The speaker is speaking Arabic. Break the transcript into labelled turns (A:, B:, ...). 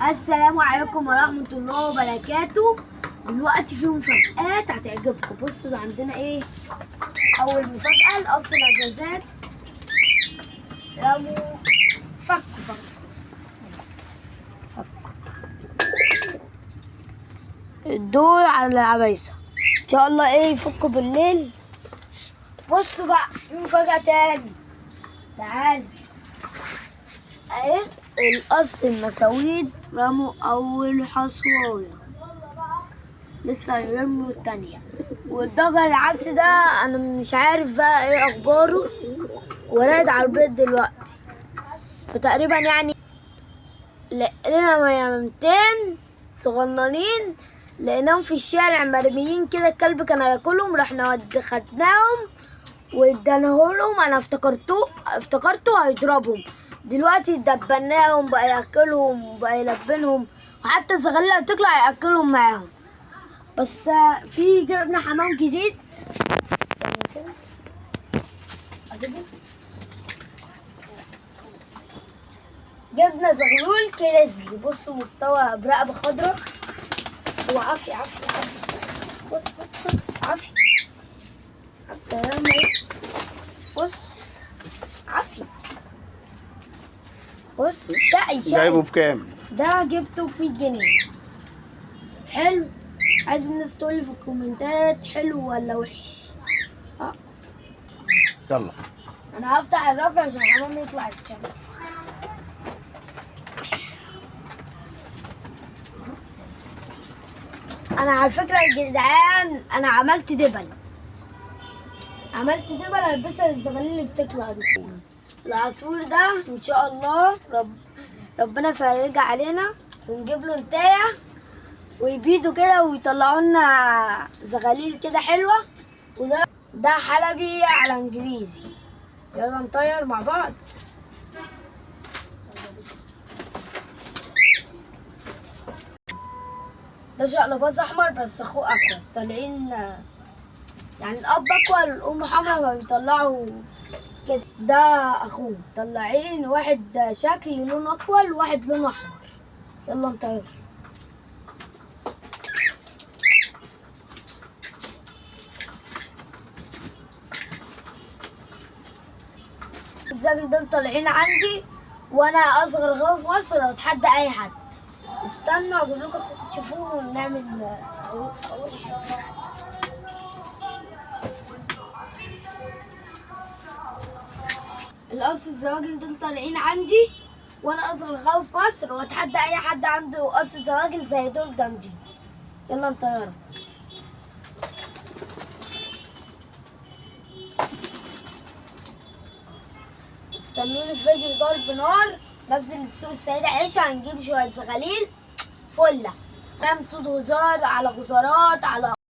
A: السلام عليكم ورحمة الله وبركاته. دلوقتي في مفاجآت هتعجبكم. بصوا عندنا ايه. أول مفاجأة القص الأجازات رموا فكوا الدول على العبايسة ان شاء الله ايه يفكوا بالليل. بصوا بقى في مفاجأة تاني. تعال اهي القص المساويد رموا اول حصواية، لسه هيرموا التانية. والضجر العبس ده انا مش عارف بقى ايه اخباره، وراد على البيت دلوقتي. فتقريبا يعني لقينا ميامتين صغننين لقيناهم في الشارع مرميين كده، الكلب كان هياكلهم، رحنا خدناهم واديناهولهم. انا افتكرته هيضربهم، دلوقتي دبناهم بقى ياكلهم وبقى يلبنهم، وحتى الزغاليل اللي بتطلع ياكلهم معاهم. بس في جبنا حمام جديد. جبنا زغلول كريزلي، بصوا مستوى برقبة خضراء وعافية عافية عافية. خد عافية بص عافية. بص شقي
B: جايبه بكام؟
A: ده جبته ب100 جنيه. حلو، عايز الناس تقول لي في الكومنتات حلو ولا وحش.
B: يلا
A: انا هفتح الرف عشان الحمام يطلع الشمس. انا على فكره يا جدعان انا عملت دبل البسها للزغاليل اللي بتطلع دي. العصفور ده ان شاء الله ربنا يفرجها علينا ونجيب له انتايه ويبيدوا كده ويطلعوا لنا زغاليل كده حلوه. وده حلبي على انجليزي. يلا نطير مع بعض. ده شقلباز احمر بس اخوه اقوى، طالعين يعني الاب اقوى الام حمرا ما بيطلعوا كده. ده اخوه طلعين واحد شكل لونه اقوى وواحد لونه احمر. يلا نطير. الزاجل دول طالعين عندي وانا اصغر غاوي في مصر واتحدى اي حد. استنوا اجيب لكم تشوفوه ونعمل اول حاجه. القص الزواجل دول طالعين عندي وانا اصغر غاوي في مصر واتحدى اي حد عنده قص زواجل زي دول جنبي. يلا نطيرهم. استنوني في فيديو ضرب نار. نزل السوق السيدة عيشة هنجيب شوية زغاليل فلة، نعمل صوت غزار على غزارات على